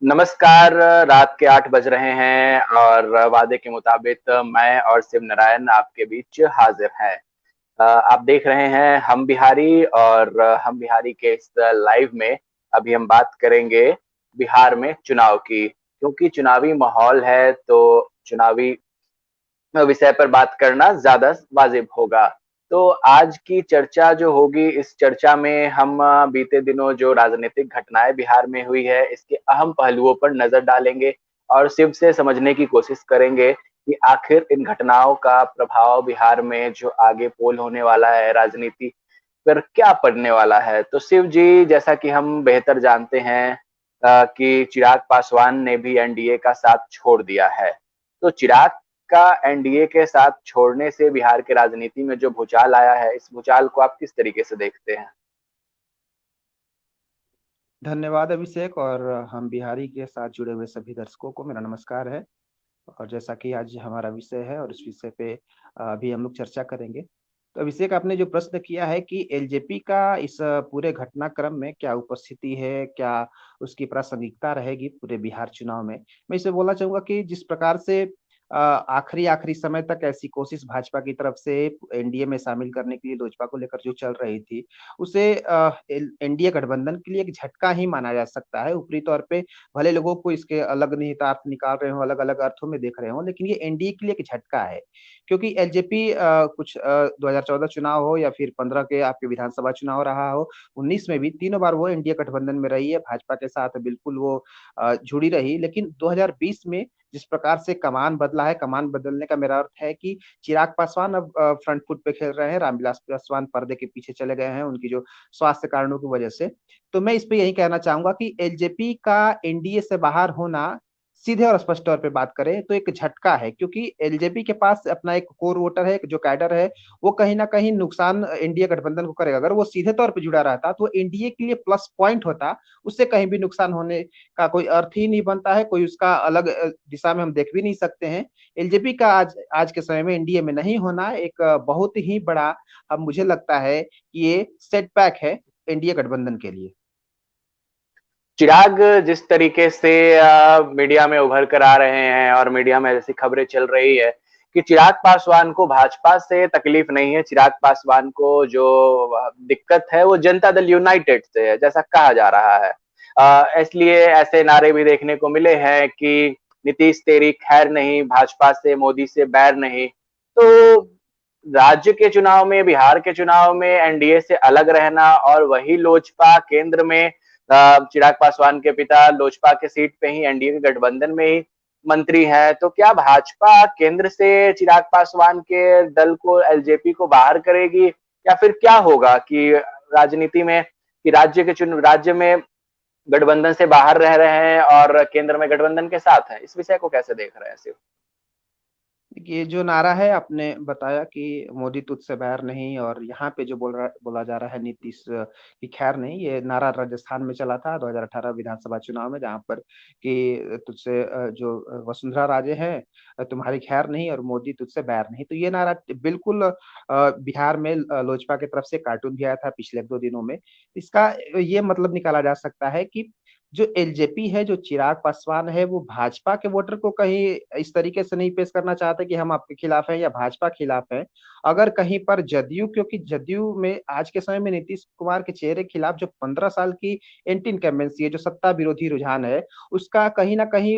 नमस्कार। रात के 8 बज रहे हैं और वादे के मुताबिक मैं और शिव नारायण आपके बीच हाजिर हैं। आप देख रहे हैं हम बिहारी और हम बिहारी के इस लाइव में अभी हम बात करेंगे बिहार में चुनाव की, क्योंकि चुनावी माहौल है तो चुनावी विषय पर बात करना ज्यादा वाजिब होगा। तो आज की चर्चा जो होगी, इस चर्चा में हम बीते दिनों जो राजनीतिक घटनाएं बिहार में हुई है इसके अहम पहलुओं पर नजर डालेंगे और शिव से समझने की कोशिश करेंगे कि आखिर इन घटनाओं का प्रभाव बिहार में जो आगे पोल होने वाला है राजनीति पर क्या पड़ने वाला है। तो शिव जी, जैसा कि हम बेहतर जानते हैं कि चिराग पासवान ने भी एनडीए का साथ छोड़ दिया है। तो चिराग का एनडीए के साथ छोड़ने से बिहार के राजनीति में जो भूचाल आया है, इस भूचाल को आप किस तरीके से देखते हैं? धन्यवाद अभिषेक। और हम बिहारी के साथ जुड़े हुए सभी दर्शकों को मेरा नमस्कार है। और जैसा कि आज हमारा विषय है और इस विषय पे अभी हम लोग चर्चा करेंगे। तो अभिषेक, आपने जो प्रश्न किया है कि एलजेपी का इस पूरे घटनाक्रम में क्या उपस्थिति है, क्या उसकी प्रासंगिकता रहेगी पूरे बिहार चुनाव में, मैं इसे बोलना चाहूंगा कि जिस प्रकार से आखिरी आखिरी समय तक ऐसी कोशिश भाजपा की तरफ से एनडीए में शामिल करने के लिए लोजपा को लेकर जो चल रही थी, उसे एनडीए गठबंधन के लिए एक झटका ही माना जा सकता है। ऊपरी तौर पे भले लोगों को इसके अलग निहितार्थ निकाल रहे हो, अलग अलग अर्थों में देख रहे हो, लेकिन ये एनडीए के लिए एक झटका है। क्योंकि एलजेपी कुछ 2014 चुनाव हो या फिर 15 के आपके विधानसभा चुनाव रहा हो, 19 में भी तीनों बार वो एनडीए गठबंधन में रही है, भाजपा के साथ बिल्कुल वो जुड़ी रही। लेकिन 2020 में जिस प्रकार से कमान बदला है, कमान बदलने का मेरा अर्थ है कि चिराग पासवान अब फ्रंट फुट पे खेल रहे हैं, रामविलास पासवान पर्दे के पीछे चले गए हैं उनकी जो स्वास्थ्य कारणों की वजह से। तो मैं इस पे यही कहना चाहूंगा कि एलजेपी का एनडीए से बाहर होना, सीधे और स्पष्ट तौर पे बात करें तो एक झटका है। क्योंकि एलजेपी के पास अपना एक कोर वोटर है, एक जो कैडर है, वो कहीं ना कहीं नुकसान एनडीए गठबंधन को करेगा। अगर वो सीधे तौर पे जुड़ा रहता तो एनडीए के लिए प्लस पॉइंट होता, उससे कहीं भी नुकसान होने का कोई अर्थ ही नहीं बनता है, कोई उसका अलग दिशा में हम देख भी नहीं सकते हैं। एलजेपी का आज आज के समय में एनडीए में नहीं होना एक बहुत ही बड़ा, अब मुझे लगता है कि ये सेटबैक है एनडीए गठबंधन के लिए। चिराग जिस तरीके से मीडिया में उभर कर आ रहे हैं और मीडिया में ऐसी खबरें चल रही है कि चिराग पासवान को भाजपा से तकलीफ नहीं है, चिराग पासवान को जो दिक्कत है वो जनता दल यूनाइटेड से है, जैसा कहा जा रहा है। इसलिए ऐसे नारे भी देखने को मिले हैं कि नीतीश तेरी खैर नहीं, भाजपा से मोदी से बैर नहीं। तो राज्य के चुनाव में, बिहार के चुनाव में एनडीए से अलग रहना और वही लोजपा केंद्र में, चिराग पासवान के पिता लोजपा के सीट पे ही एनडीए के गठबंधन में ही मंत्री है, तो क्या भाजपा केंद्र से चिराग पासवान के दल को, एलजेपी को बाहर करेगी, या फिर क्या होगा कि राजनीति में, कि राज्य में गठबंधन से बाहर रह रहे हैं और केंद्र में गठबंधन के साथ है? इस विषय को कैसे देख रहे हैं शिव? ये जो नारा है, आपने बताया कि मोदी तुझसे बैर नहीं, और यहाँ पे जो बोला जा रहा है नीतीश की खैर नहीं, ये नारा राजस्थान में चला था 2018 विधानसभा चुनाव में, जहाँ पर कि तुझसे जो वसुंधरा राजे हैं, तुम्हारी खैर नहीं, और मोदी तुझसे बैर नहीं। तो ये नारा बिल्कुल बिहार में लोजपा की तरफ से कार्टून भी आया था पिछले 2 दिनों में। इसका ये मतलब निकाला जा सकता है कि जो एलजेपी है, जो चिराग पासवान है, वो भाजपा के वोटर को कहीं इस तरीके से नहीं पेश करना चाहते कि हम आपके खिलाफ हैं या भाजपा खिलाफ हैं। अगर कहीं पर जदयू, क्योंकि जदयू में आज के समय में नीतीश कुमार के चेहरे के खिलाफ जो 15 साल की एंटी इनकम्बेंसी है, जो सत्ता विरोधी रुझान है, उसका कहीं ना कहीं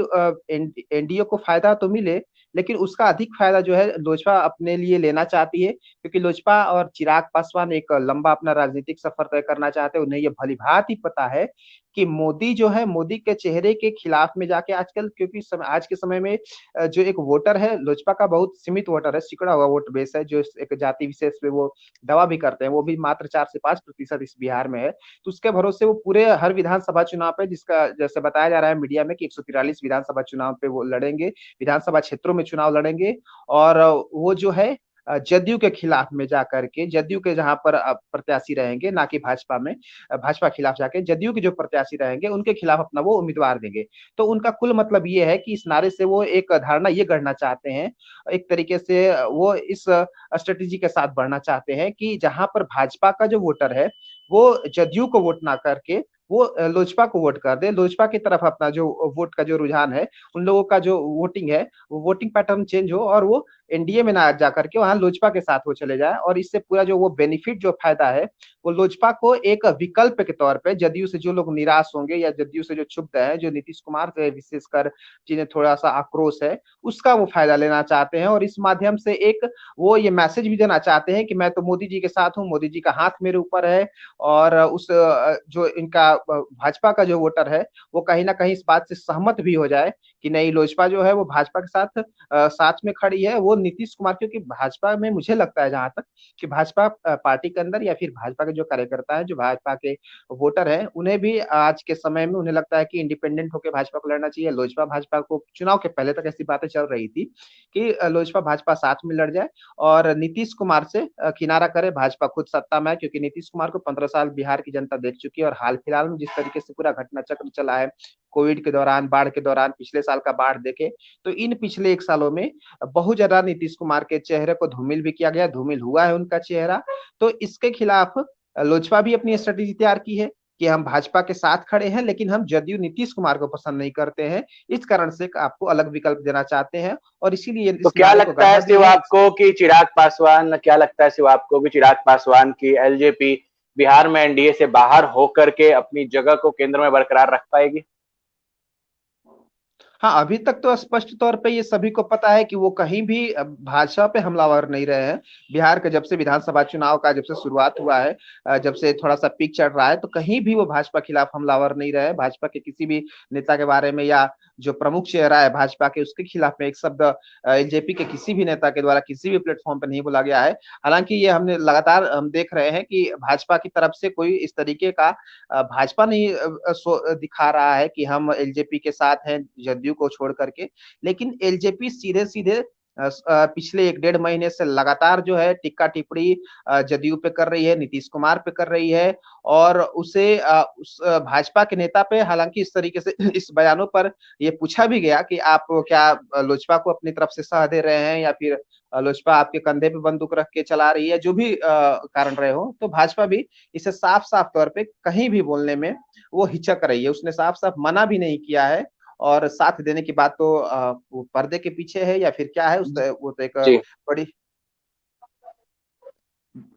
एनडीए को फायदा तो मिले, लेकिन उसका अधिक फायदा जो है लोजपा अपने लिए लेना चाहती है। क्योंकि लोजपा और चिराग पासवान एक लंबा अपना राजनीतिक सफर तय करना चाहते हैं। उन्हें ये भली भांति ही पता है कि मोदी जो है, मोदी के चेहरे के खिलाफ में जाके आजकल, क्योंकि आज के समय में जो एक वोटर है लोजपा का, बहुत सीमित वोटर है, सिकुड़ा हुआ वोट बेस है, जो एक जाति विशेष पे वो दावा भी करते हैं, वो भी मात्र 4 से 5% इस बिहार में है। तो उसके भरोसे वो पूरे हर विधानसभा चुनाव पे, जिसका जैसे बताया जा रहा है मीडिया में कि 143 विधानसभा चुनाव पे वो लड़ेंगे, विधानसभा क्षेत्रों में चुनाव लड़ेंगे। और वो जो है जदयू के खिलाफ में जाकर के, जदयू के जहां पर प्रत्याशी रहेंगे, ना कि भाजपा में, भाजपा खिलाफ जाके जदयू के जो प्रत्याशी रहेंगे उनके खिलाफ अपना वो उम्मीदवार देंगे। तो उनका कुल मतलब ये है कि इस नारे से वो एक धारणा ये गढ़ना चाहते हैं, एक तरीके से वो इस स्ट्रेटेजी के साथ बढ़ना चाहते हैं कि जहां पर भाजपा का जो वोटर है वो जदयू को वोट ना करके वो लोजपा को वोट कर दे, लोजपा की तरफ अपना जो वोट का जो रुझान है, उन लोगों का जो वोटिंग है, वो वोटिंग पैटर्न चेंज हो और वो एनडीए में ना जा करके वहां लोजपा के साथ वो चले जाए, और इससे पूरा जो वो बेनिफिट जो फायदा है वो लोजपा को एक विकल्प के तौर पे, जदयू से जो लोग निराश होंगे या जदयू से जो क्षुब्ध है, जो नीतीश कुमार से विशेषकर जिन्हें थोड़ा सा आक्रोश है, उसका वो फायदा लेना चाहते हैं। और इस माध्यम से एक वो ये मैसेज भी देना चाहते हैं कि मैं तो मोदी जी के साथ हूँ, मोदी जी का हाथ मेरे ऊपर है। और उस जो इनका भाजपा का जो वोटर है वो कहीं ना कहीं इस बात से सहमत भी हो जाए कि नहीं, लोजपा जो है वो भाजपा के साथ साथ में खड़ी है। वो नीतीश कुमार, क्योंकि भाजपा में मुझे लगता है जहां तक कि भाजपा पार्टी के अंदर या फिर भाजपा के जो कार्यकर्ता है, जो भाजपा के वोटर है, उन्हें भी आज के समय में उन्हें लगता है कि इंडिपेंडेंट होकर भाजपा को लड़ना चाहिए। लोजपा भाजपा को चुनाव के पहले तक ऐसी बातें चल रही थी कि लोजपा भाजपा साथ में लड़ जाए और नीतीश कुमार से किनारा करे, भाजपा खुद सत्ता में है। क्योंकि नीतीश कुमार को 15 साल बिहार की जनता देख चुकी है, और हाल फिलहाल में जिस तरीके से पूरा घटना चक्र चला है, कोविड के दौरान, बाढ़ के दौरान, पिछले साल का बाढ़ देखे, तो इन पिछले 1 सालों में बहुत ज्यादा नीतीश कुमार के चेहरे को धूमिल भी किया गया, धूमिल हुआ है उनका चेहरा। तो इसके खिलाफ लोजपा भी अपनी स्ट्रेटेजी तैयार की है कि हम भाजपा के साथ खड़े हैं, लेकिन हम जदयू नीतीश कुमार को पसंद नहीं करते हैं, इस कारण से आपको अलग विकल्प देना चाहते हैं, और इसीलिए तो इस नारे को गढ़ा दिए हैं। क्या लगता है शिव आपको कि चिराग पासवान की एलजेपी बिहार में एनडीए से बाहर होकर के अपनी जगह को केंद्र में बरकरार रख पाएगी? हाँ, अभी तक तो स्पष्ट तौर पे ये सभी को पता है कि वो कहीं भी भाजपा पे हमलावर नहीं रहे हैं। बिहार के जब से विधानसभा चुनाव का जब से शुरुआत हुआ है, जब से थोड़ा सा पीक चढ़ रहा है, तो कहीं भी वो भाजपा खिलाफ हमलावर नहीं रहे हैं। भाजपा के किसी भी नेता के बारे में या जो प्रमुख चेहरा है भाजपा के, उसके खिलाफ में एक शब्द एलजेपी के किसी भी नेता के द्वारा किसी भी प्लेटफॉर्म पर नहीं बोला गया है। हालांकि ये हमने लगातार हम देख रहे हैं कि भाजपा की तरफ से कोई इस तरीके का भाजपा नहीं दिखा रहा है कि हम एलजेपी के साथ हैं जदयू को छोड़ करके, लेकिन एलजेपी सीधे सीधे पिछले 1 डेढ़ महीने से लगातार जो है टिक्का टिप्पणी जदयू पे कर रही है, नीतीश कुमार पे कर रही है, और उसे उस भाजपा के नेता पे, हालांकि इस तरीके से इस बयानों पर ये पूछा भी गया कि आप क्या लोजपा को अपनी तरफ से सह दे रहे हैं या फिर लोजपा आपके कंधे पे बंदूक रख के चला रही है, जो भी कारण रहे हो, तो भाजपा भी इसे साफ साफ तौर पे कहीं भी बोलने में वो हिचक रही है। उसने साफ साफ मना भी नहीं किया है, और साथ देने की बात तो वो पर्दे के पीछे है या फिर क्या है, वो तो एक जी, बड़ी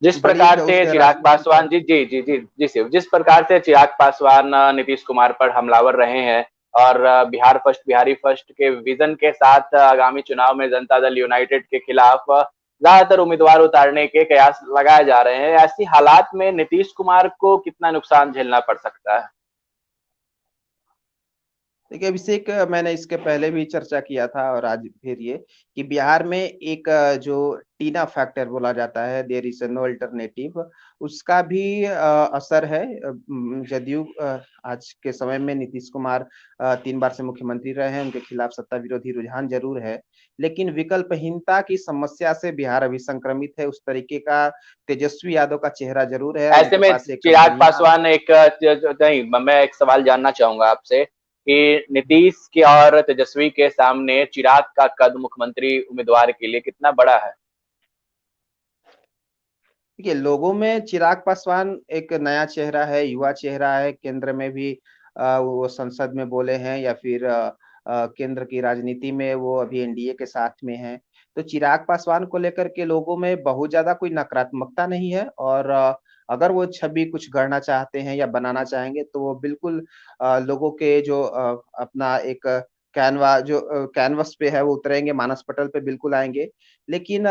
जिस बड़ी एक प्रकार से उसके चिराग राजनीतिक पासवान जी जी जी जी जी शिव, जिस प्रकार से चिराग पासवान नीतीश कुमार पर हमलावर रहे हैं और बिहार फर्स्ट बिहारी फर्स्ट के विजन के साथ आगामी चुनाव में जनता दल यूनाइटेड के खिलाफ ज्यादातर उम्मीदवार उतारने के कयास लगाए जा रहे हैं, ऐसी हालात में नीतीश कुमार को कितना नुकसान झेलना पड़ सकता है? देखिए अभिषेक, मैंने इसके पहले भी चर्चा किया था और आज फिर ये कि बिहार में एक जो टीना फैक्टर बोला जाता है, देयर इज नो अल्टरनेटिव, उसका भी असर है। जदयू आज के समय में नीतीश कुमार 3 बार से मुख्यमंत्री रहे हैं, उनके खिलाफ सत्ता विरोधी रुझान जरूर है, लेकिन विकल्पहीनता की समस्या से बिहार अभी संक्रमित है। उस तरीके का तेजस्वी यादव का चेहरा जरूर है, ऐसे उनके में पास एक चिराग बढ़िया। पासवान नहीं, मैं एक सवाल जानना चाहूंगा आपसे कि नीतीश के और तेजस्वी के सामने चिराग का कद मुख्यमंत्री उम्मीदवार के लिए कितना बड़ा है? देखिए, लोगों में चिराग पासवान एक नया चेहरा है, युवा चेहरा है, केंद्र में भी वो संसद में बोले हैं या फिर केंद्र की राजनीति में वो अभी एनडीए के साथ में हैं। तो चिराग पासवान को लेकर के लोगों में बहुत ज़्यादा कोई नकारात्मकता नहीं है, और अगर वो छवि कुछ गढ़ना चाहते हैं या बनाना चाहेंगे तो वो बिल्कुल लोगों के जो अपना एक कैनवस पे है वो उतरेंगे, मानस पटल पे बिल्कुल आएँगे। लेकिन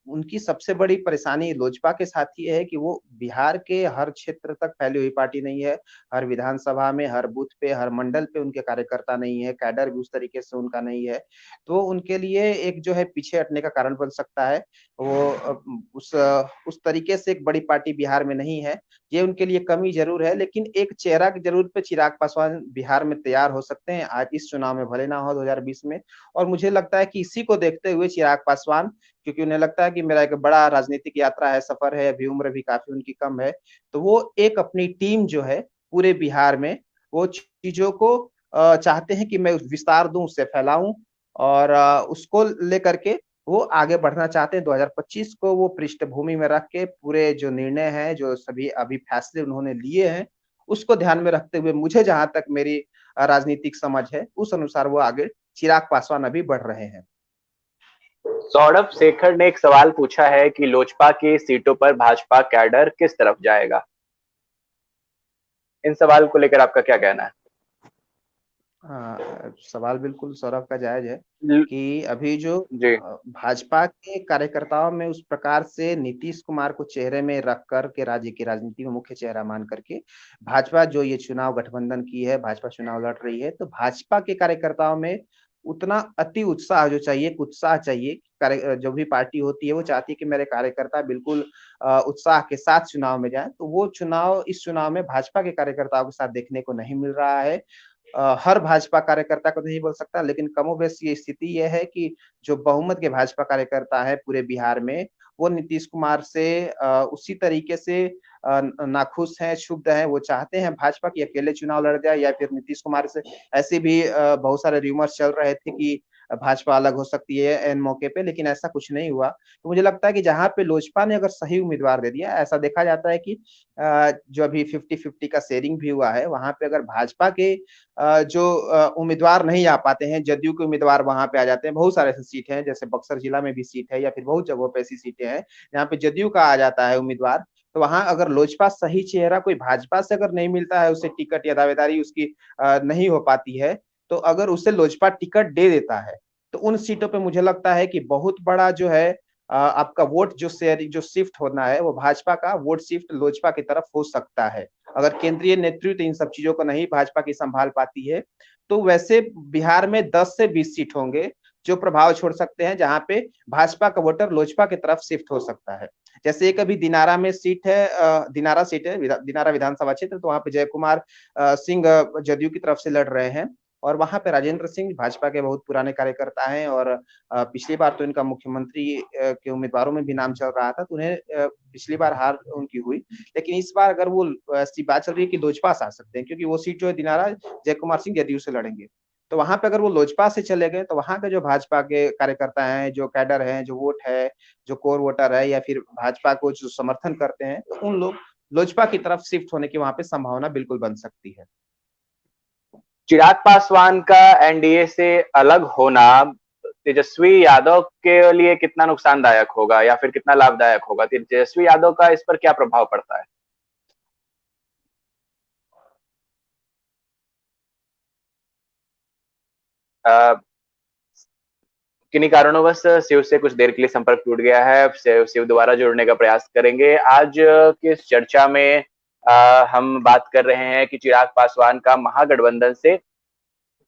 उनकी सबसे बड़ी परेशानी लोजपा के साथ ये है कि वो बिहार के हर क्षेत्र तक फैली हुई पार्टी नहीं है। हर विधानसभा में, हर बूथ पे, हर मंडल पे उनके कार्यकर्ता नहीं है, कैडर भी उस तरीके से उनका नहीं है। तो उनके लिए एक जो है पीछे हटने का कारण बन सकता है। वो उस तरीके से एक बड़ी पार्टी बिहार में नहीं है। ये उनके लिए कमी ज़रूर है, लेकिन एक चेहरा की ज़रूरत पे चिराग पासवान बिहार में तैयार हो सकते हैं, आज इस चुनाव में भले ना हो 2020 में। और मुझे लगता है कि इसी को देखते हुए चिराग पासवान, क्योंकि उन्हें लगता है कि मेरा एक बड़ा राजनीतिक यात्रा है, सफर है, अभी उम्र भी काफ़ी उनकी कम है, तो वो एक अपनी टीम जो है पूरे बिहार में, वो चीज़ों को चाहते हैं कि मैं विस्तार दूँ, उससे फैलाऊँ, और उसको लेकर के वो आगे बढ़ना चाहते हैं। 2025 को वो पृष्ठभूमि में रख के पूरे जो निर्णय हैं, जो सभी अभी फैसले उन्होंने लिए हैं, उसको ध्यान में रखते हुए मुझे जहाँ तक मेरी राजनीतिक समझ है, उस अनुसार वो आगे चिराग पासवान अभी बढ़ रहे हैं। सौरभ शेखर ने एक सवाल पूछा है कि लोजपा की सीटों पर भाजपा कैडर किस तरफ जाएगा। इन सवाल को लेकर आपका क्या कहना है? सवाल बिल्कुल सौरभ का जायज है ल- कि अभी जो जी। भाजपा के कार्यकर्ताओं में उस प्रकार से नीतीश कुमार को चेहरे में रख कर के राज्य की राजनीति में मुख्य चेहरा मान करके भाजपा जो ये चुनाव गठबंधन की है, भाजपा चुनाव लड़ रही है, तो भाजपा के कार्यकर्ताओं में उतना अति उत्साह जो चाहिए, उत्साह चाहिए। जो भी पार्टी होती है वो चाहती है कि मेरे कार्यकर्ता बिल्कुल उत्साह के साथ चुनाव में जाए, तो वो चुनाव इस चुनाव में भाजपा के कार्यकर्ताओं के साथ देखने को नहीं मिल रहा है। हर भाजपा कार्यकर्ता को नहीं बोल सकता, लेकिन कमोबेश ये स्थिति ये है कि जो बहुमत के भाजपा कार्यकर्ता है पूरे बिहार में, वो नीतीश कुमार से उसी तरीके से नाखुश हैं, क्षुब्ध हैं। वो चाहते हैं भाजपा की अकेले चुनाव लड़ जाए या फिर नीतीश कुमार से। ऐसे भी बहुत सारे रूमर्स चल रहे थे कि भाजपा अलग हो सकती है एन मौके पे, लेकिन ऐसा कुछ नहीं हुआ। तो मुझे लगता है कि जहाँ पे लोजपा ने अगर सही उम्मीदवार दे दिया, ऐसा देखा जाता है कि जो अभी 50-50 का शेयरिंग भी हुआ है, वहां पे अगर भाजपा के जो उम्मीदवार नहीं आ पाते हैं, जदयू के उम्मीदवार वहां पे आ जाते हैं। बहुत सारे ऐसे सीट हैं, जैसे बक्सर जिला में भी सीट है या फिर बहुत जगहों पे ऐसी सीटें हैं जहाँ पे जदयू का आ जाता है उम्मीदवार। तो वहां अगर लोजपा सही चेहरा कोई भाजपा से अगर नहीं मिलता है, उसे टिकट या दावेदारी उसकी नहीं हो पाती है, तो अगर उसे लोजपा टिकट दे देता है, तो उन सीटों पे मुझे लगता है कि बहुत बड़ा जो है आपका वोट जो शेयर जो शिफ्ट होना है, वो भाजपा का वोट शिफ्ट लोजपा की तरफ हो सकता है। अगर केंद्रीय नेतृत्व इन सब चीजों को नहीं भाजपा की संभाल पाती है, तो वैसे बिहार में 10 से 20 सीट होंगे जो प्रभाव छोड़ सकते हैं, जहां पे भाजपा का वोटर लोजपा की तरफ शिफ्ट हो सकता है। जैसे एक अभी दिनारा में सीट है, दिनारा सीट है, दिनारा विधानसभा क्षेत्र, तो वहां पे जय कुमार सिंह जदयू की तरफ से लड़ रहे हैं। और वहां पे राजेंद्र सिंह भाजपा के बहुत पुराने कार्यकर्ता हैं, और पिछली बार तो इनका मुख्यमंत्री के उम्मीदवारों में भी नाम चल रहा था, तो उन्हें पिछली बार हार उनकी हुई। लेकिन इस बार अगर वो ऐसी बात चल रही है कि लोजपा से आ सकते हैं, क्योंकि वो सीट जो है दिनारा जय कुमार सिंह जदयू से लड़ेंगे। तो वहां पे अगर वो लोजपा से चले गए, तो वहां के जो भाजपा के कार्यकर्ता हैं, जो कैडर हैं, जो वोट है, जो कोर वोटर है, या फिर भाजपा को जो समर्थन करते हैं, तो उन लोग लोजपा की तरफ शिफ्ट होने की वहां पे संभावना बिल्कुल बन सकती है। चिराग पासवान का एनडीए से अलग होना तेजस्वी यादव के लिए कितना नुकसानदायक होगा या फिर कितना लाभदायक होगा? तेजस्वी यादव का इस पर क्या प्रभाव पड़ता है? किन्हीं कारणोंवश शिव से कुछ देर के लिए संपर्क टूट गया है। शिव दोबारा जुड़ने का प्रयास करेंगे। आज की इस चर्चा में हम बात कर रहे हैं कि चिराग पासवान का महागठबंधन से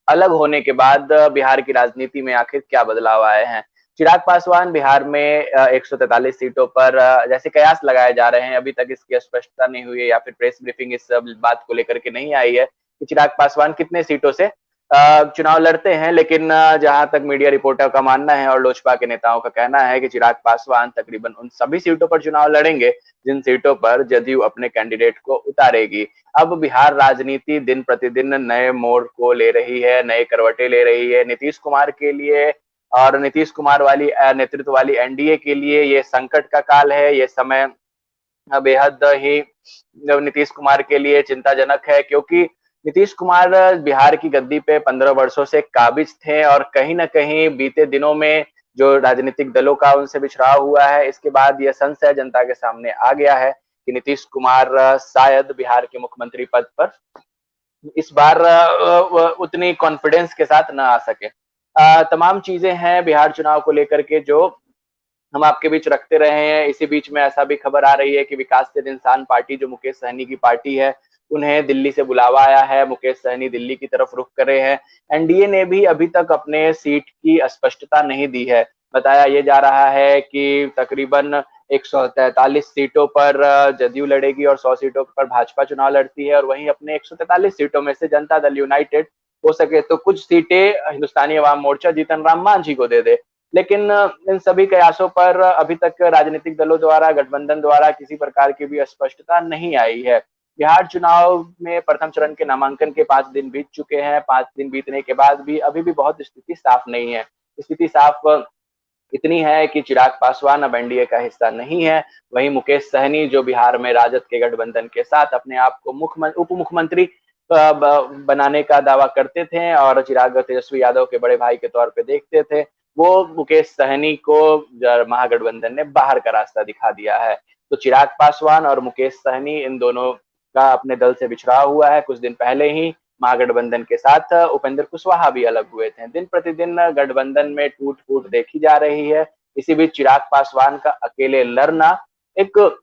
अलग होने के बाद बिहार की राजनीति में आखिर क्या बदलाव आए हैं। चिराग पासवान बिहार में 143 सीटों पर जैसे कयास लगाए जा रहे हैं, अभी तक इसकी स्पष्टता नहीं हुई है या फिर प्रेस ब्रीफिंग इस बात को लेकर के नहीं आई है कि चिराग पासवान कितने सीटों से चुनाव लड़ते हैं। लेकिन जहां तक मीडिया रिपोर्टर का मानना है और लोजपा के नेताओं का कहना है कि चिराग पासवान तकरीबन उन सभी सीटों पर चुनाव लड़ेंगे जिन सीटों पर जदयू अपने कैंडिडेट को उतारेगी। अब बिहार राजनीति दिन प्रतिदिन नए मोड़ को ले रही है, नए करवटे ले रही है। नीतीश कुमार के लिए और नीतीश कुमार वाली नेतृत्व वाली एनडीए के लिए ये संकट का काल है। ये समय बेहद ही नीतीश कुमार के लिए चिंताजनक है, क्योंकि नीतीश कुमार बिहार की गद्दी पे 15 वर्षों से काबिज थे और कहीं ना कहीं बीते दिनों में जो राजनीतिक दलों का उनसे बिछड़ाव हुआ है, इसके बाद यह संशय जनता के सामने आ गया है कि नीतीश कुमार शायद बिहार के मुख्यमंत्री पद पर इस बार उतनी कॉन्फिडेंस के साथ न आ सके। तमाम चीजें हैं बिहार चुनाव को लेकर के जो हम आपके बीच रखते रहे हैं। इसी बीच में ऐसा भी खबर आ रही है कि विकासशील इंसान पार्टी जो मुकेश सहनी की पार्टी है, उन्हें दिल्ली से बुलावा आया है। मुकेश सहनी दिल्ली की तरफ रुख कर रहे हैं। एनडीए ने भी अभी तक अपने सीट की स्पष्टता नहीं दी है। बताया ये जा रहा है कि तकरीबन 143 सीटों पर जदयू लड़ेगी और 100 सीटों पर भाजपा चुनाव लड़ती है, और वहीं अपने 143 सीटों में से जनता दल यूनाइटेड हो सके तो कुछ सीटें हिंदुस्तानी अवाम मोर्चा जीतन राम मांझी को दे दे। लेकिन इन सभी कयासों पर अभी तक राजनीतिक दलों द्वारा, गठबंधन द्वारा किसी प्रकार की भी स्पष्टता नहीं आई है। बिहार चुनाव में प्रथम चरण के नामांकन के 5 दिन बीत चुके हैं। 5 दिन बीतने के बाद भी अभी भी बहुत स्थिति साफ नहीं है। स्थिति साफ इतनी है कि चिराग पासवान अब एनडीए का हिस्सा नहीं है। वहीं मुकेश सहनी जो बिहार में राजद के गठबंधन के साथ अपने आप को उप मुख्यमंत्री बनाने का दावा करते थे और चिराग तेजस्वी यादव के बड़े भाई के तौर पे देखते थे, वो मुकेश सहनी को महागठबंधन ने बाहर का रास्ता दिखा दिया है। तो चिराग पासवान और मुकेश सहनी इन दोनों का अपने दल से बिछड़ा हुआ है। कुछ दिन पहले ही महागठबंधन के साथ उपेंद्र कुशवाहा भी अलग हुए थे। दिन प्रतिदिन गठबंधन में टूट फूट देखी जा रही है। इसी बीच चिराग पासवान का अकेले लड़ना एक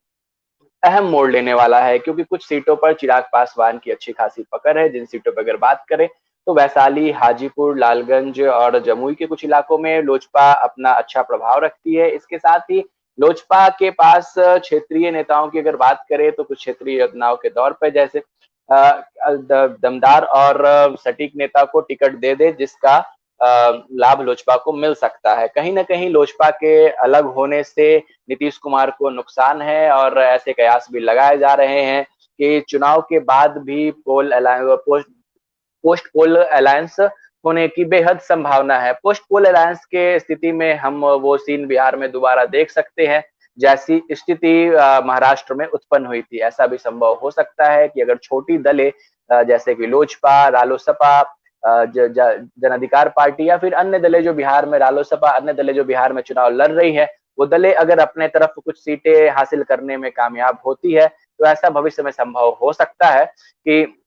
अहम मोड़ लेने वाला है, क्योंकि कुछ सीटों पर चिराग पासवान की अच्छी खासी पकड़ है। जिन सीटों पर अगर बात करें तो वैशाली, हाजीपुर, लालगंज और जमुई के कुछ इलाकों में लोजपा अपना अच्छा प्रभाव रखती है। इसके साथ ही लोजपा के पास क्षेत्रीय नेताओं की अगर बात करें तो कुछ क्षेत्रीय योजनाओं के तौर पर जैसे दमदार और सटीक नेता को टिकट दे दे जिसका लाभ लोजपा को मिल सकता है। कहीं ना कहीं लोजपा के अलग होने से नीतीश कुमार को नुकसान है और ऐसे कयास भी लगाए जा रहे हैं कि चुनाव के बाद भी पोस्ट पोल अलायंस होने की बेहद संभावना है। पोस्ट पोल अलायंस के स्थिति में हम वो सीन बिहार में दोबारा देख सकते हैं जैसी स्थिति महाराष्ट्र में उत्पन्न हुई थी। ऐसा भी संभव हो सकता है कि अगर छोटी दलें जैसे कि लोजपा, रालोसपा, जन अधिकार पार्टी या फिर अन्य दलें जो बिहार में रालोसपा, अन्य दलें जो बिहार में चुनाव लड़ रही है, वो दलें अगर अपने तरफ कुछ सीटें हासिल करने में कामयाब होती है तो ऐसा भविष्य में संभव हो सकता है कि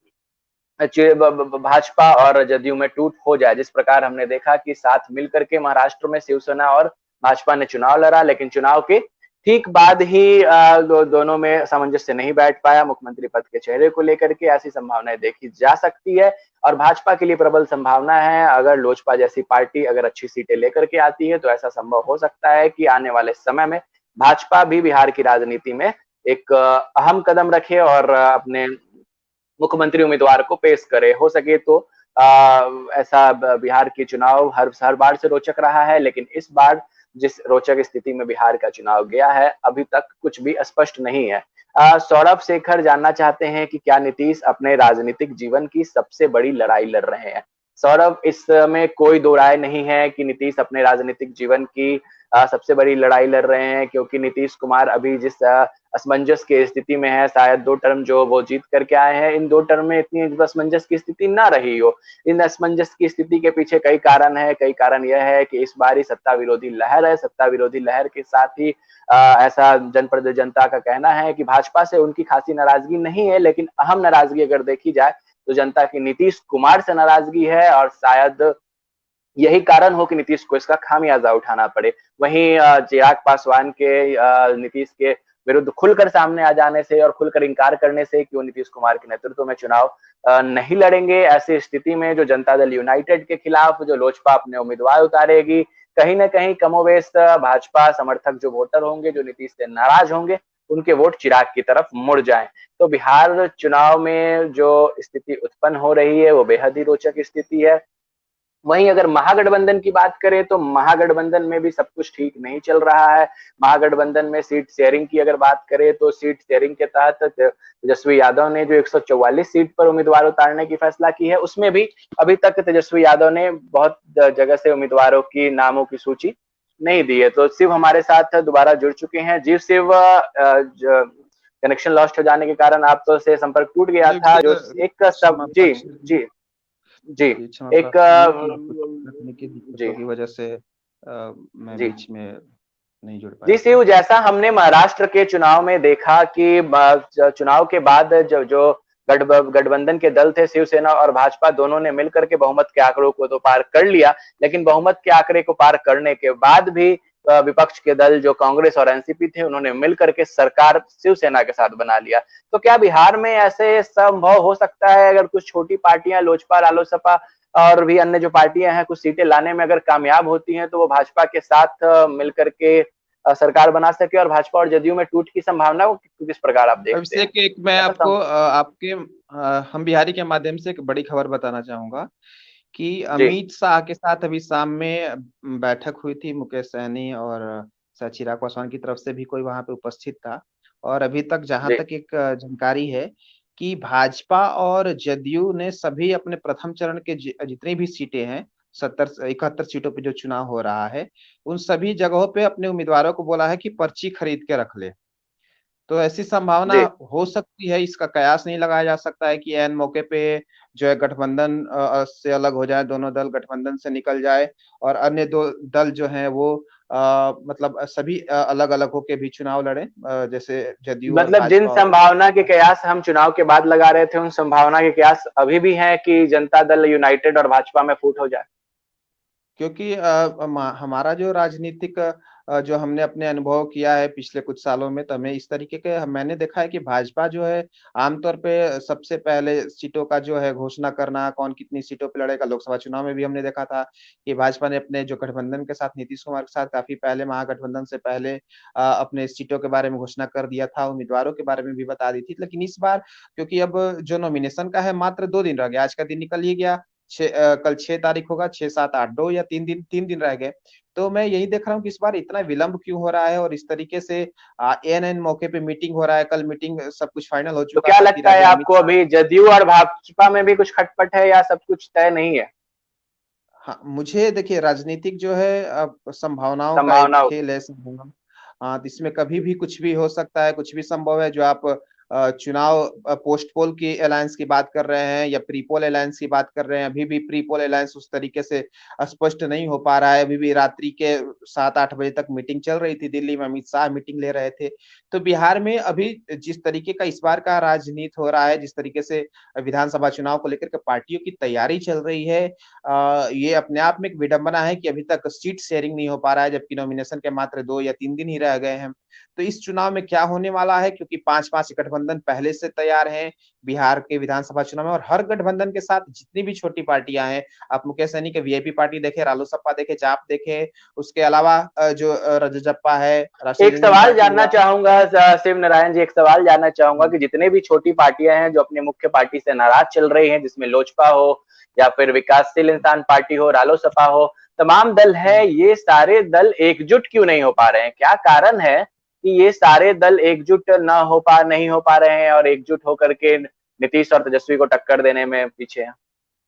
भाजपा और जदयू में टूट हो जाए। जिस प्रकार हमने देखा कि साथ मिलकर के महाराष्ट्र में शिवसेना और भाजपा ने चुनाव लड़ा, लेकिन चुनाव के ठीक बाद ही दोनों में सामंजस्य नहीं बैठ पाया मुख्यमंत्री पद के चेहरे को लेकर के। ऐसी संभावनाएं देखी जा सकती है और भाजपा के लिए प्रबल संभावना है। अगर लोजपा जैसी पार्टी अगर अच्छी सीटें लेकर के आती है तो ऐसा संभव हो सकता है कि आने वाले समय में भाजपा भी बिहार की राजनीति में एक अहम कदम रखे और अपने मुख्यमंत्री उम्मीदवार को पेश करे। हो सके तो ऐसा बिहार की चुनाव हर बार से रोचक रहा है, लेकिन इस बार जिस रोचक स्थिति में बिहार का चुनाव गया है अभी तक कुछ भी स्पष्ट नहीं है। सौरभ शेखर जानना चाहते हैं कि क्या नीतीश अपने राजनीतिक जीवन की सबसे बड़ी लड़ाई लड़ रहे हैं। सौरभ, इसमें कोई दो राय नहीं है कि नीतीश अपने राजनीतिक जीवन की सबसे बड़ी लड़ाई लड़ रहे हैं, क्योंकि नीतीश कुमार अभी जिस असमंजस की स्थिति में है, शायद 2 टर्म जो वो जीत करके आए हैं, इन 2 टर्म में इतनी असमंजस की स्थिति ना रही हो। इन असमंजस की स्थिति के पीछे कई कारण है। कई कारण यह है कि इस बारी सत्ता विरोधी लहर है। सत्ता विरोधी लहर के साथ ही ऐसा जनता का कहना है कि भाजपा से उनकी खासी नाराजगी नहीं है, लेकिन अहम नाराजगी अगर देखी जाए तो जनता की नीतीश कुमार से नाराजगी है और शायद यही कारण हो कि नीतीश को इसका खामियाजा उठाना पड़े। वहीं चिराग पासवान के नीतीश के विरुद्ध खुलकर सामने आ जाने से और खुलकर इंकार करने से कि वो नीतीश कुमार के नेतृत्व में चुनाव नहीं लड़ेंगे, ऐसी स्थिति में जो जनता दल यूनाइटेड के खिलाफ जो लोजपा अपने उम्मीदवार उतारेगी, कहीं ना कहीं कमोबेश भाजपा समर्थक जो वोटर होंगे, जो नीतीश से नाराज होंगे, उनके वोट चिराग की तरफ मुड़ जाएं। तो बिहार चुनाव में जो स्थिति उत्पन्न हो रही है वो बेहद ही रोचक स्थिति है। वहीं अगर महागठबंधन की बात करें तो महागठबंधन में भी सब कुछ ठीक नहीं चल रहा है। महागठबंधन में सीट शेयरिंग की अगर बात करें तो सीट शेयरिंग के तहत तेजस्वी यादव ने जो 144 सीट पर उम्मीदवार उतारने की फैसला की है, उसमें भी अभी तक तेजस्वी यादव ने बहुत जगह से उम्मीदवारों की नामों की सूची नहीं दी है। तो शिव हमारे साथ दोबारा जुड़ चुके हैं। जी शिव, कनेक्शन लॉस्ट हो जाने के कारण आपसे तो संपर्क टूट गया था। जो एक सब जी जी जी एक तकनीकी जी दिक्कतों की वजह से मैं जी बीच में नहीं जुड़ जी पाया था। शिव, जैसा हमने महाराष्ट्र के चुनाव में देखा कि चुनाव के बाद जो गठबंधन के दल थे, शिवसेना और भाजपा, दोनों ने मिलकर के बहुमत के आंकड़ों को तो पार कर लिया, लेकिन बहुमत के आंकड़े को पार करने के बाद भी विपक्ष के दल जो कांग्रेस और एनसीपी थे, उन्होंने मिलकर के सरकार शिवसेना के साथ बना लिया। तो क्या बिहार में ऐसे संभव हो सकता है अगर कुछ छोटी पार्टियां लोजपा, रालोसपा और भी अन्य जो पार्टियां हैं कुछ सीटें लाने में अगर कामयाब होती हैं तो वो भाजपा के साथ मिलकर के सरकार बना सके और भाजपा और जदयू में टूट की संभावना को किस प्रकार आप देखते हैं? अभिषेक, एक मैं ऐसा आपको सम आपके हम बिहारी के माध्यम से एक बड़ी खबर बताना चाहूंगा कि जी अमित शाह के साथ अभी शाम में बैठक हुई थी। मुकेश सहनी और शायद चिराग पासवान की तरफ से भी कोई वहां पे उपस्थित था। और अभी तक जहां जी तक एक जानकारी है कि भाजपा और जदयू ने सभी अपने प्रथम चरण के जितनी भी सीटें हैं 70 71 सीटों पे जो चुनाव हो रहा है, उन सभी जगहों पे अपने उम्मीदवारों को बोला है कि पर्ची खरीद के रख ले। तो ऐसी संभावना जी। हो सकती है, इसका कयास नहीं लगाया जा सकता है कि ऐन मौके पे जो है गठबंधन से अलग हो जाए, दोनों दल गठबंधन से निकल जाए और अन्य दो दल जो हैं वो मतलब सभी अलग-अलग होके भी चुनाव लड़ें, जैसे जदयू और मतलब जिन भाजपा हो गए। संभावना के कयास हम चुनाव के बाद लगा रहे थे, उन संभावना के कयास अभी भी हैं कि जनता दल यूनाइटेड और भाजपा में फूट हो जाए। क्योंकि हमारा जो राजनीतिक जो हमने अपने अनुभव किया है पिछले कुछ सालों में, तो हमें इस तरीके के मैंने देखा है कि भाजपा जो है आमतौर पे सबसे पहले सीटों का जो है घोषणा करना, कौन कितनी सीटों पे लड़ेगा। लोकसभा चुनाव में भी हमने देखा था कि भाजपा ने अपने जो गठबंधन के साथ नीतीश कुमार के साथ काफी पहले, महागठबंधन से पहले अपने सीटों के बारे में घोषणा कर दिया था, उम्मीदवारों के बारे में भी बता दी थी। लेकिन इस बार क्योंकि अब जो नॉमिनेशन का है मात्र 2 दिन रह गया, आज का दिन निकल ही गया, कल 6 तारीख होगा, 6, 7, 8 2 या 3 दिन रह गए। तो मैं यही देख रहा हूँ कि इस बार इतना विलंब क्यों हो रहा है और इस तरीके से एन मौके पे मीटिंग हो रहा है, कल मीटिंग सब कुछ फाइनल हो तो चुका क्या था कि लगता है राजा अमित आपको, शाह। अभी जदयू और भाजपा में भी कुछ खटपट है या सब कुछ तय नहीं है? हाँ, मुझे देखिए राजनीतिक जो है संभावनाओं का एक संभावना होगी। खेल है, संभावना। हाँ, तो इसमें कभी भी कुछ भी हो सकता है, कुछ भी संभव है। जो आप चुनाव पोस्ट पोल की अलायंस की बात कर रहे हैं या प्री पोल अलायंस की बात कर रहे हैं, अभी भी प्री पोल अलायंस उस तरीके से स्पष्ट नहीं हो पा रहा है। अभी भी रात्रि के 7-8 बजे तक मीटिंग चल रही थी, दिल्ली में अमित शाह मीटिंग ले रहे थे। तो बिहार में अभी जिस तरीके का इस बार का राजनीति हो रहा है, जिस तरीके से विधानसभा चुनाव को लेकर के पार्टियों की तैयारी चल रही है, ये अपने आप में एक विडंबना है कि अभी तक सीट शेयरिंग नहीं हो पा रहा है, जबकि नॉमिनेशन के मात्र 2 या 3 दिन ही रह गए हैं। तो इस चुनाव में क्या होने वाला है, क्योंकि 5-5 गठबंधन पहले से तैयार हैं बिहार के विधानसभा चुनाव में, और हर गठबंधन के साथ जितनी भी छोटी पार्टियां हैं, आप मुकेश सहनी के वीआईपी पार्टी देखें, रालोसपा देखें, जाप देखें, उसके अलावा जो रजरप्पा है, राष्ट्रीय एक जनता सवाल पार्टी जानना हुआ। चाहूंगा शिव नारायण जी, एक सवाल जानना चाहूंगा कि जितने भी छोटी पार्टियां हैं जो अपने मुख्य पार्टी से नाराज चल रही हैं, जिसमें लोजपा हो या फिर विकासशील इंसान पार्टी हो, रालोसपा हो, तमाम दल है, ये सारे दल एकजुट क्यों नहीं हो पा रहे हैं? क्या कारण है कि ये सारे दल एकजुट नहीं हो पा रहे हैं और एकजुट होकर के नीतीश और तेजस्वी को टक्कर देने में पीछे हैं?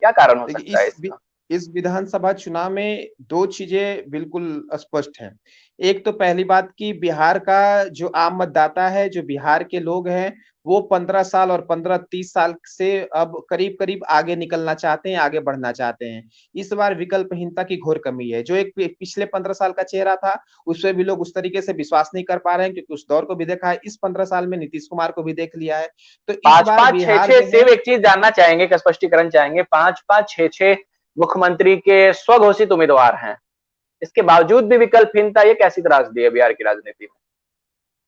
क्या कारण हो देखिए सकता है इसका? इस विधानसभा चुनाव में दो चीजें बिल्कुल स्पष्ट हैं। एक तो पहली बात कि बिहार का जो आम मतदाता है, जो बिहार के लोग हैं, वो 15 साल और 15-30 साल से अब करीब करीब आगे निकलना चाहते हैं, आगे बढ़ना चाहते हैं। इस बार विकल्पहीनता की घोर कमी है। जो एक पिछले 15 साल का चेहरा था, उसपे भी लोग उस तरीके से विश्वास नहीं कर पा रहे हैं, क्योंकि उस दौर को भी देखा है, इस 15 साल में नीतीश कुमार को भी देख लिया है। तो इस पांच बार पांच छह बिहार छह जो है। सिर्फ एक चीज जानना चाहेंगे, एक स्पष्टीकरण चाहेंगे, 5-5 6-6 मुख्यमंत्री के स्वघोषित उम्मीदवार हैं, इसके बावजूद भी विकल्पहीनता, ये कैसी त्रासदी है बिहार की राजनीति में?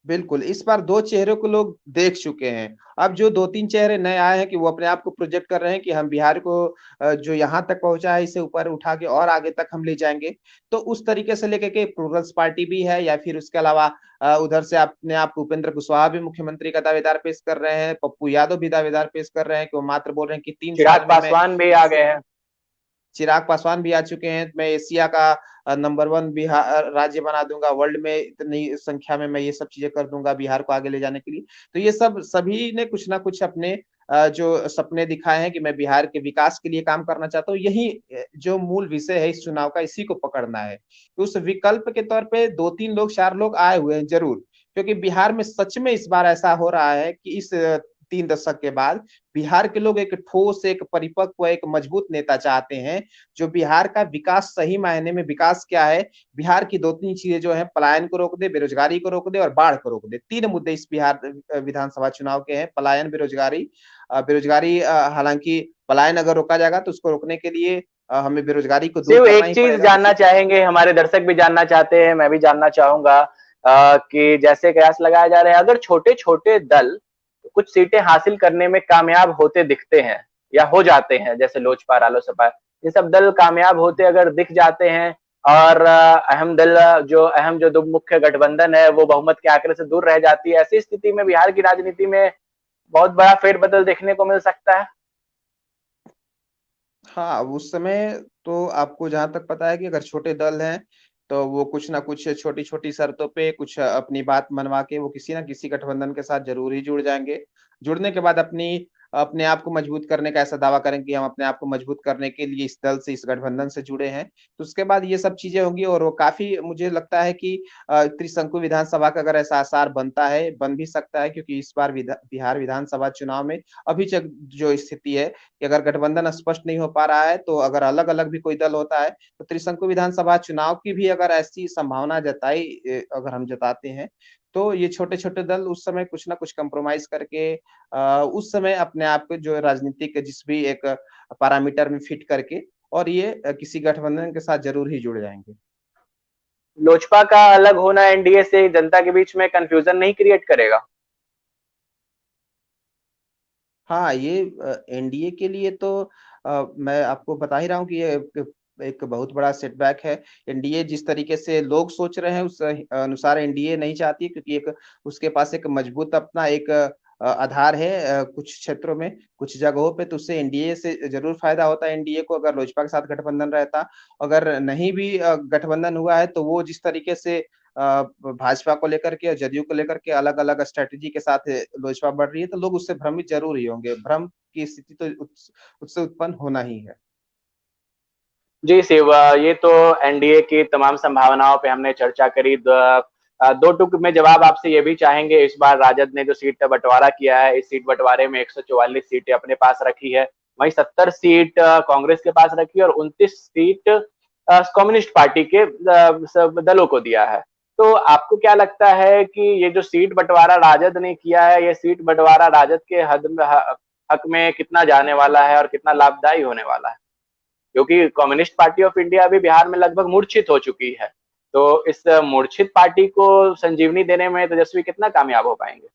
बिल्कुल, इस बार 2 चेहरों को लोग देख चुके हैं। अब जो 2-3 चेहरे नए आए हैं कि वो अपने आप को प्रोजेक्ट कर रहे हैं कि हम बिहार को जो यहाँ तक पहुँचा है, इसे ऊपर उठा के और आगे तक हम ले जाएँगे। तो उस तरीके से लेके के प्लूरल्स पार्टी भी है, या फिर उसके अलावा उधर से अपने आप उपेंद्र कुशवाहा भी मुख्यमंत्री का दावेदार पेश कर रहे हैं, पप्पू यादव भी दावेदार पेश कर रहे हैं कि वो मात्र बोल रहे हैं कि 3 साल चिराग में मैं पासवान भी आ इस। गए हैं। चिराग पासवान भी आ चुके हैं। मैं एशिया का नंबर 1 बिहार राज्य बना दूँगा, वर्ल्ड में इतनी संख्या में मैं ये सब चीज़ें कर दूँगा बिहार को आगे ले जाने के लिए। तो ये सब सभी ने कुछ ना कुछ अपने जो सपने दिखाए हैं कि मैं बिहार के विकास के लिए काम करना चाहता हूँ। यही जो मूल विषय है इस चुनाव का, इसी को पकड़ना है। तो उस विकल्प के तौर पे 2-3 लोग, 4 लोग आए हुए हैं ज़रूर। क्योंकि बिहार में सच में इस बार ऐसा हो रहा है कि इस 3 दशक के बाद बिहार के लोग एक ठोस, एक परिपक्व, एक मजबूत नेता चाहते हैं, जो बिहार का विकास, सही मायने में विकास क्या है, बिहार की 2-3 चीजें जो है, पलायन को रोक दे, बेरोजगारी को रोक दे और बाढ़ को रोक दे। 3 मुद्दे इस बिहार विधानसभा चुनाव के हैं, पलायन, बेरोजगारी। बेरोजगारी हालांकि पलायन अगर रोका जाएगा तो उसको रोकने के लिए हमें बेरोजगारी को दूर सिर्फ करना एक ही चीज पड़ेगा। तो जानना चाहेंगे, हमारे दर्शक भी जानना चाहते हैं, मैं भी जानना चाहूंगा कि जैसे कयास लगाया जा रहा है, अगर छोटे छोटे दल कुछ सीटें हासिल करने में कामयाब होते दिखते हैं या हो जाते हैं, जैसे लोजपा, रालोसपा, ये सब दल कामयाब होते अगर दिख जाते हैं और अहम दल अहम जो दो मुख्य गठबंधन है वो बहुमत के आंकड़े से दूर रह जाती है, ऐसी स्थिति में बिहार की राजनीति में बहुत बड़ा फेरबदल देखने को मिल सकता है। हाँ, उस समय तो आपको जहाँ तक पता है कि अगर छोटे दल हैं, तो वो कुछ ना कुछ छोटी-छोटी शर्तों पे कुछ अपनी बात मनवा के वो किसी ना किसी गठबंधन के साथ ज़रूर ही जुड़ जाएँगे। जुड़ने के बाद अपनी अपने आप को मजबूत करने का ऐसा दावा करेंगे कि हम अपने आप को मजबूत करने के लिए इस दल से, इस गठबंधन से जुड़े हैं, तो उसके बाद ये सब चीजें होंगी। और वो काफी मुझे लगता है कि त्रिशंकु विधानसभा का अगर ऐसा आसार बनता है, बन भी सकता है, क्योंकि इस बार बिहार विधानसभा चुनाव में अभी तक जो स्थिति है कि अगर गठबंधन स्पष्ट नहीं हो पा रहा है, तो अगर अलग अलग भी कोई दल होता है, तो त्रिशंकु विधानसभा चुनाव की भी अगर ऐसी संभावना जताई, अगर हम जताते हैं, तो ये छोटे छोटे दल उस समय कुछ ना कुछ कंप्रोमाइज करके उस समय अपने आप को जो राजनीतिक जिस भी एक पैरामीटर में फिट करके, और ये किसी गठबंधन के साथ जरूर ही जुड़ जाएंगे। लोजपा का अलग होना एनडीए से जनता के बीच में कंफ्यूजन नहीं क्रिएट करेगा? हाँ, ये एनडीए के लिए तो मैं आपको बता ही रहा हूँ कि ये एक बहुत बड़ा सेटबैक है। एनडीए जिस तरीके से लोग सोच रहे हैं, उस अनुसार एनडीए नहीं चाहती, क्योंकि एक उसके पास एक मजबूत अपना एक आधार है कुछ क्षेत्रों में, कुछ जगहों पे, तो उससे एनडीए से जरूर फायदा होता है एनडीए को, अगर लोजपा के साथ गठबंधन रहता। अगर नहीं भी गठबंधन हुआ है, तो वो जिस तरीके से भाजपा को लेकर के और जदयू को लेकर के अलग अलग स्ट्रेटेजी के साथ लोजपा बढ़ रही है, तो लोग उससे भ्रमित जरूर ही होंगे। भ्रम की स्थिति तो उससे उत्पन्न होना ही है। जी शिव, ये तो एनडीए की तमाम संभावनाओं पे हमने चर्चा करी। दो टुक में जवाब आपसे ये भी चाहेंगे, इस बार राजद ने जो सीट बंटवारा किया है, इस सीट बंटवारे में 144 सीटें अपने पास रखी है, वहीं 70 सीट कांग्रेस के पास रखी है और 29 सीट कम्युनिस्ट पार्टी के सब दलों को दिया है। तो आपको क्या लगता है कि ये जो सीट बंटवारा राजद ने किया है, ये सीट बंटवारा राजद के हक में कितना जाने वाला है और कितना लाभदायी होने वाला है? क्योंकि कम्युनिस्ट पार्टी ऑफ इंडिया अभी बिहार में लगभग मूर्छित हो चुकी है, तो इस मूर्छित पार्टी को संजीवनी देने में तेजस्वी कितना कामयाब हो पाएंगे?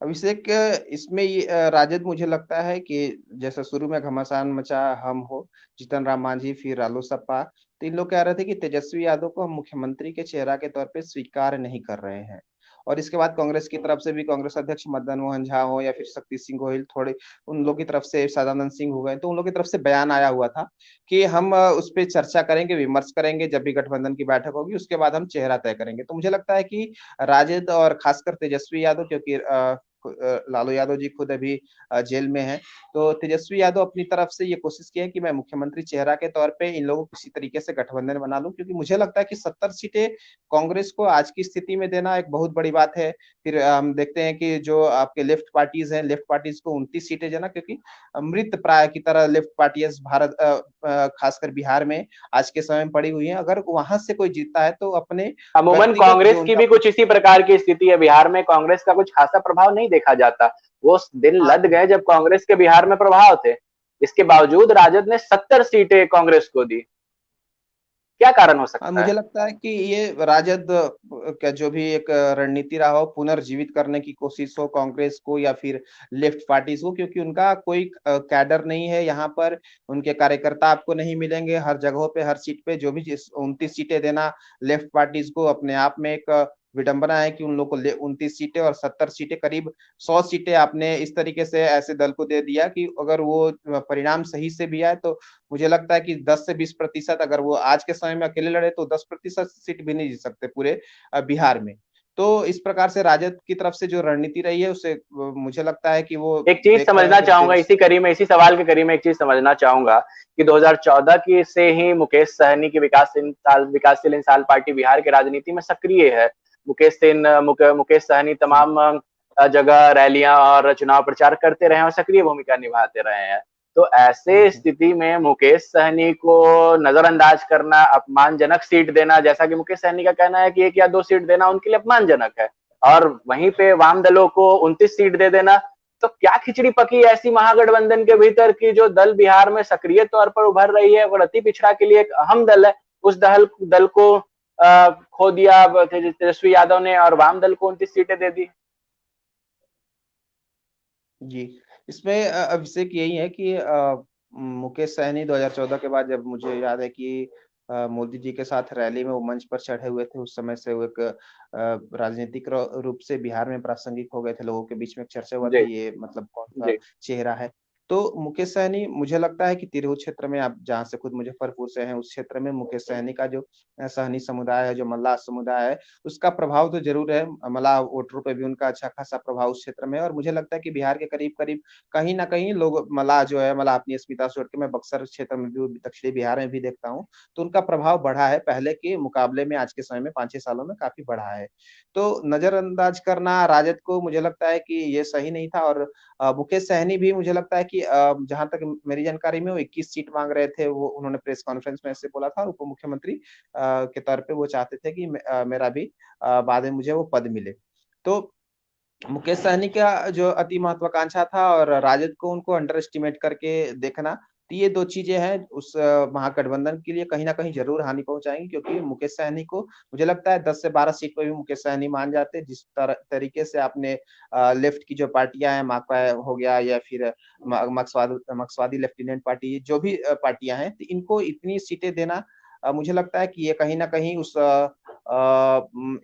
अभिषेक, इसमें ये राजद मुझे लगता है कि जैसा शुरू में घमासान मचा हम हो, जीतन राम मांझी, फिर रालोसपा, तो इन लोग कह रहे थे कि तेजस्वी यादव को हम मुख्यमंत्री के चेहरा के तौर पे स्वीकार नहीं कर रहे हैं। और इसके बाद कांग्रेस की तरफ से भी, कांग्रेस अध्यक्ष मदन मोहन झा हो या फिर शक्ति सिंह गोहिल, थोड़े उन लोग की तरफ से, सदानंद सिंह हो गए, तो उन लोग की तरफ से बयान आया हुआ था कि हम उस पर चर्चा करेंगे, विमर्श करेंगे, जब भी गठबंधन की बैठक होगी उसके बाद हम चेहरा तय करेंगे। तो मुझे लगता है कि राजद और खासकर तेजस्वी यादव, क्योंकि लालू यादव जी खुद अभी जेल में हैं, तो तेजस्वी यादव अपनी तरफ से ये कोशिश की है कि मैं मुख्यमंत्री चेहरा के तौर पे इन लोगों को किसी तरीके से गठबंधन बना लूं, क्योंकि मुझे लगता है कि 70 सीटें कांग्रेस को आज की स्थिति में देना एक बहुत बड़ी बात है। फिर हम देखते हैं कि जो आपके लेफ्ट पार्टीज हैं, लेफ्ट पार्टीज को 29 सीटें देना, क्योंकि मृत प्राय की तरह लेफ्ट पार्टीज भारत खासकर बिहार में आज के समय में पड़ी हुई है। अगर वहां से कोई जीतता है तो अपने अमूमन व्यक्तिगत जो कांग्रेस की उनका, भी कुछ इसी प्रकार की स्थिति है, बिहार में कांग्रेस का कुछ खासा प्रभाव नहीं देखा जाता। वो दिन हाँ, लद गए जब कांग्रेस के बिहार में प्रभाव थे, इसके बावजूद राजद ने 70 सीटें कांग्रेस को दी। क्या कारण हो हाँ, सकता मुझे है? लगता है कि ये राजद का जो भी एक रणनीति रहा हो, पुनर्जीवित करने की कोशिश हो कांग्रेस को या फिर लेफ्ट पार्टीज को, क्योंकि उनका कोई कैडर नहीं है यहाँ पर। उनके कार्यकर्ता आपको नहीं मिलेंगे हर जगहों पे, हर सीट पे। जो भी 29 सीटें देना लेफ्ट पार्टीज को, अपने आप में एक विडंबना है कि उन लोग को 29 सीटें और 70 सीटें, करीब 100 सीटें आपने इस तरीके से ऐसे दल को दे दिया कि अगर वो परिणाम सही से भी आए, तो मुझे लगता है कि 10 से 20%, अगर वो आज के समय में अकेले लड़े तो 10% सीट भी नहीं जीत सकते पूरे बिहार में। तो इस प्रकार से राजद की तरफ से जो रणनीति रही है, उसे मुझे लगता है कि वो एक चीज देख रहे हैं समझना कि चाहूंगा इसी कड़ी में, इसी सवाल के कड़ी में एक चीज समझना चाहूंगा कि 2014 की से ही मुकेश सहनी की विकासशील इंसान पार्टी बिहार के राजनीति में सक्रिय है। मुकेश सहनी तमाम जगह रैलियां और चुनाव प्रचार करते रहे और सक्रिय भूमिका निभाते रहे हैं। तो ऐसे स्थिति में मुकेश सहनी को नजरअंदाज करना, अपमानजनक सीट देना, जैसा कि मुकेश सहनी का कहना है कि 1 या 2 सीट देना उनके लिए अपमानजनक है, और वहीं पे वाम दलों को 29 सीट दे देना, तो क्या खिचड़ी पकी ऐसी महागठबंधन के भीतर की जो दल बिहार में सक्रिय तौर पर उभर रही है और अति पिछड़ा के लिए एक अहम दल है, उस दल को खो दिया तेजस्वी यादव ने और वाम दल को 29 सीटें दे दी। जी, इसमें अभिषेक यही है कि मुकेश सहनी 2014 के बाद, जब मुझे याद है कि मोदी जी के साथ रैली में वो मंच पर चढ़े हुए थे, उस समय से वो एक राजनीतिक रूप से बिहार में प्रासंगिक हो गए थे। लोगों के बीच में चर्चा हुआ था जी। ये मतलब कौन सा जी। चेहरा है। तो मुकेश सहनी मुझे लगता है कि तिरहुत क्षेत्र में, आप जहाँ से खुद मुजफ्फरपुर से हैं, उस क्षेत्र में मुकेश सहनी का जो सहनी समुदाय है, जो मल्लाह समुदाय है, उसका प्रभाव तो जरूर है। मल्लाह वोटरों पे भी उनका अच्छा खासा प्रभाव उस क्षेत्र में है। और मुझे लगता है कि बिहार के करीब करीब कहीं ना कहीं लोग मल्लाह जो है, मल्लाह अपनी अस्मिता छोड़ के, मैं बक्सर क्षेत्र में भी, दक्षिणी बिहार में भी देखता हूँ, तो उनका प्रभाव बढ़ा है पहले के मुकाबले में। आज के समय में 5-6 सालों में काफी बढ़ा है। तो नजरअंदाज करना राजद को, मुझे लगता है कि ये सही नहीं था। और मुकेश सहनी भी मुझे लगता है कि जहां तक मेरी जानकारी में वो 21 सीट मांग रहे थे, वो उन्होंने प्रेस कॉन्फ्रेंस में ऐसे बोला था। और उप मुख्यमंत्री के तौर पे वो चाहते थे कि मेरा भी बाद में मुझे वो पद मिले। तो मुकेश सहनी का जो अति महत्वाकांक्षा था, और राजद को उनको अंडर एस्टिमेट करके देखना, तो ये दो चीजें हैं उस महागठबंधन के लिए कहीं ना कहीं जरूर हानि पहुंचाएंगी। क्योंकि मुकेश सहनी को मुझे लगता है 10 से 12 सीट पर भी मुकेश सहनी मान जाते। जिस तरीके से आपने लेफ्ट की जो पार्टियां हैं, माकपा हो गया, या फिर मार्क्सवादी लेफ्टिनेंट पार्टी, जो भी पार्टियां हैं, तो इनको इतनी सीटें देना, मुझे लगता है कि ये कहीं ना कहीं उस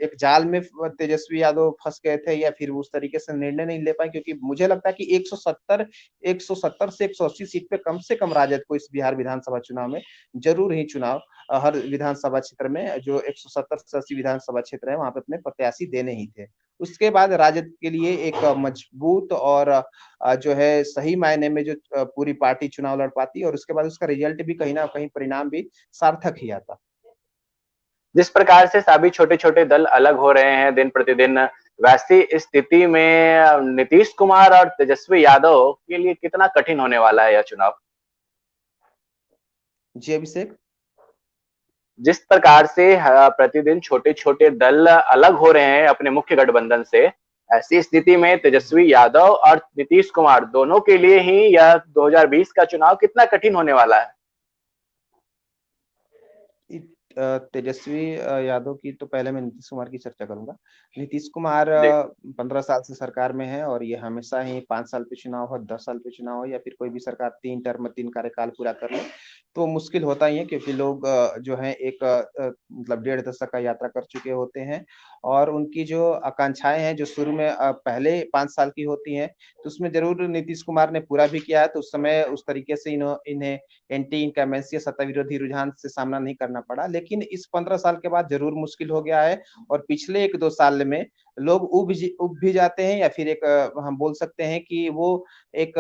एक जाल में तेजस्वी यादव फंस गए थे, या फिर उस तरीके से निर्णय नहीं ले पाए। क्योंकि मुझे लगता है कि 170 से 180 सीट पे कम से कम राजद को इस बिहार विधानसभा चुनाव में जरूर ही चुनाव, हर विधानसभा क्षेत्र में जो 170 से 80 विधानसभा क्षेत्र है, वहां पे अपने प्रत्याशी देने ही थे। उसके बाद राजद के लिए एक मजबूत और जो है सही मायने में जो पूरी पार्टी चुनाव लड़ पाती, और उसके बाद उसका रिजल्ट भी कहीं ना कहीं, परिणाम भी सार्थक ही आता। जिस प्रकार से सभी छोटे छोटे दल अलग हो रहे हैं दिन प्रतिदिन, वैसी स्थिति में नीतीश कुमार और तेजस्वी यादव के लिए कितना कठिन होने वाला है यह चुनाव? जी अभिषेक। जिस प्रकार से प्रतिदिन छोटे छोटे दल अलग हो रहे हैं अपने मुख्य गठबंधन से, ऐसी स्थिति में तेजस्वी यादव और नीतीश कुमार दोनों के लिए ही यह 2020 का चुनाव कितना कठिन होने वाला है? तेजस्वी यादव की तो पहले मैं नीतीश कुमार की चर्चा करूंगा। नीतीश कुमार जी। 15 साल से सरकार में है, और ये हमेशा ही 5 साल पे चुनाव हो, 10 साल पे चुनाव हो, या फिर कोई भी सरकार 3 टर्म 3 कार्यकाल पूरा कर ले, तो मुश्किल होता ही है। क्योंकि लोग जो है एक मतलब 1.5 दशक का यात्रा कर चुके होते हैं, और उनकी जो आकांक्षाएं हैं, जो शुरू में पहले 5 साल की होती हैं, तो उसमें जरूर नीतीश कुमार ने पूरा भी किया है। तो उस समय उस तरीके से इन्हें एंटी इनकमेंसी, सत्ता विरोधी रुझान से सामना नहीं करना पड़ा। लेकिन इस 15 साल के बाद जरूर मुश्किल हो गया है। और पिछले 1-2 साल में लोग उब भी जाते हैं, या फिर एक हम बोल सकते हैं कि वो एक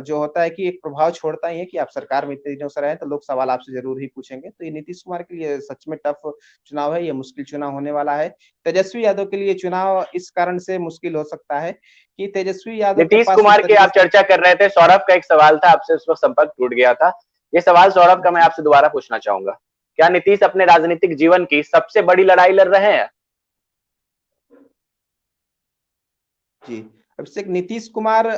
जो होता है कि एक प्रभाव छोड़ता ही है कि आप सरकार में इतने दिनों से रहे, तो लोग सवाल आपसे जरूर ही पूछेंगे। तो ये नीतीश कुमार के लिए सच में टफ चुनाव है, ये मुश्किल चुनाव होने वाला है। तेजस्वी यादव के लिए चुनाव इस कारण से मुश्किल हो सकता है कि तेजस्वी यादव के नीतीश पास उस कुमार की तरीके आप से। चर्चा कर रहे थे, सौरभ का एक सवाल था आपसे, उस वक्त संपर्क टूट गया था। ये सवाल सौरभ का मैं जी आपसे दोबारा पूछना चाहूंगा। क्या नीतीश अपने राजनीतिक जीवन की सबसे बड़ी लड़ाई लड़ रहे हैं? जी अभिषेक, नीतीश कुमार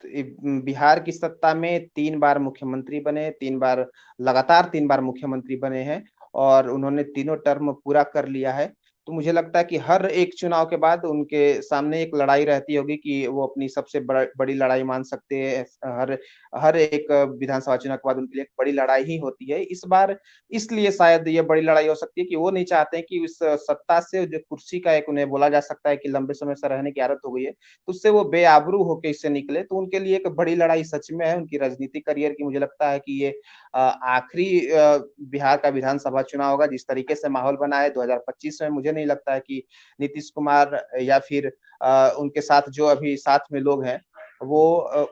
बिहार की सत्ता में 3 बार मुख्यमंत्री बने, 3 बार लगातार 3 बार मुख्यमंत्री बने हैं, और उन्होंने तीनों टर्म पूरा कर लिया है। तो मुझे लगता है कि हर एक चुनाव के बाद उनके सामने एक लड़ाई रहती होगी कि वो अपनी सबसे बड़ी लड़ाई मान सकते हैं। हर हर एक विधानसभा चुनाव के बाद उनके लिए एक बड़ी लड़ाई ही होती है। इस बार इसलिए शायद ये बड़ी लड़ाई हो सकती है कि वो नहीं चाहते हैं कि उस सत्ता से, जो कुर्सी का एक उन्हें बोला जा सकता है कि लंबे समय से रहने की आदत हो गई है, तो उससे वो बेआबरू होके इससे निकले। तो उनके लिए एक बड़ी लड़ाई सच में है उनकी राजनीतिक करियर की। मुझे लगता है कि ये आखिरी बिहार का विधानसभा चुनाव होगा। जिस तरीके से माहौल बना है 2025 में, मुझे नहीं लगता है कि नीतीश कुमार या फिर उनके साथ जो अभी साथ में लोग हैं, वो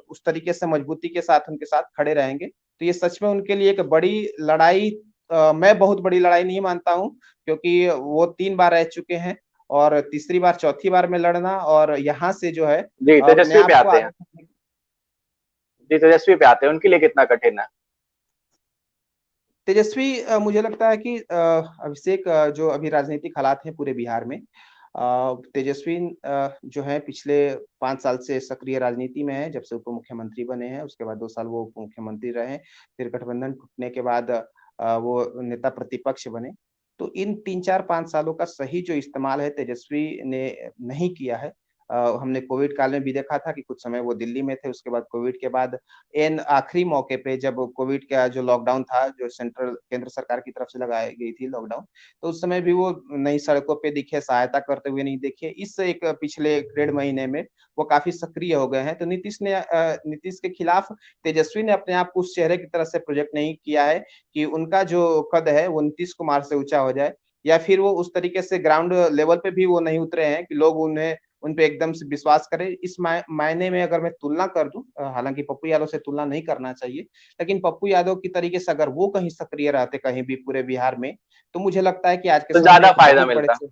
उस तरीके से मजबूती के साथ उनके साथ खड़े रहेंगे। तो ये सच में उनके लिए एक बड़ी लड़ाई, मैं बहुत बड़ी लड़ाई नहीं मानता हूँ। क्योंकि वो 3 बार रह चुके हैं, और तीसरी बार चौथी बार में लड़ना, और यहाँ से जो है जी, अपने तेजस्वी पे आप को आते हैं। आगे। जी, तेजस्वी पे आते हैं, उनके लिए कितना कठिन है? तेजस्वी मुझे लगता है कि अभिषेक, जो अभी राजनीतिक हालात हैं पूरे बिहार में, तेजस्वी जो है पिछले 5 साल से सक्रिय राजनीति में है। जब से उप मुख्यमंत्री बने हैं, उसके बाद 2 साल वो उप मुख्यमंत्री रहे, फिर गठबंधन टूटने के बाद वो नेता प्रतिपक्ष बने। तो इन 3-4-5 सालों का सही जो इस्तेमाल है तेजस्वी ने नहीं किया है। हमने कोविड काल में भी देखा था कि कुछ समय वो दिल्ली में थे, उसके बाद कोविड के बाद एन आखिरी मौके पे जब कोविड का जो लॉकडाउन था, जो केंद्र सरकार की तरफ से लगाई गई थी लॉकडाउन, तो उस समय भी वो नई सड़कों पे दिखे, सहायता करते हुए नहीं दिखे। इस एक पिछले 1.5 महीने में वो काफ़ी सक्रिय हो गए हैं। तो नीतीश के खिलाफ तेजस्वी ने अपने आप को उस चेहरे की तरह से प्रोजेक्ट नहीं किया है कि उनका जो कद है वो नीतीश कुमार से ऊँचा हो जाए, या फिर वो उस तरीके से ग्राउंड लेवल पे भी वो नहीं उतरे हैं कि लोग उन पे एकदम से विश्वास करें। इस मायने में अगर मैं तुलना कर दूँ, हालाँकि पप्पू यादव से तुलना नहीं करना चाहिए, लेकिन पप्पू यादव की तरीके से अगर वो कहीं सक्रिय रहते कहीं भी पूरे बिहार में, तो मुझे लगता है कि आज के तो समय में ज्यादा एक फायदा बहुत बड़े मिलता। से,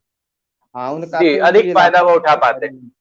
हाँ, उन जी, काफ़ी उनके अधिक लिए फायदा वो उठा लाभदायक पाते। जी।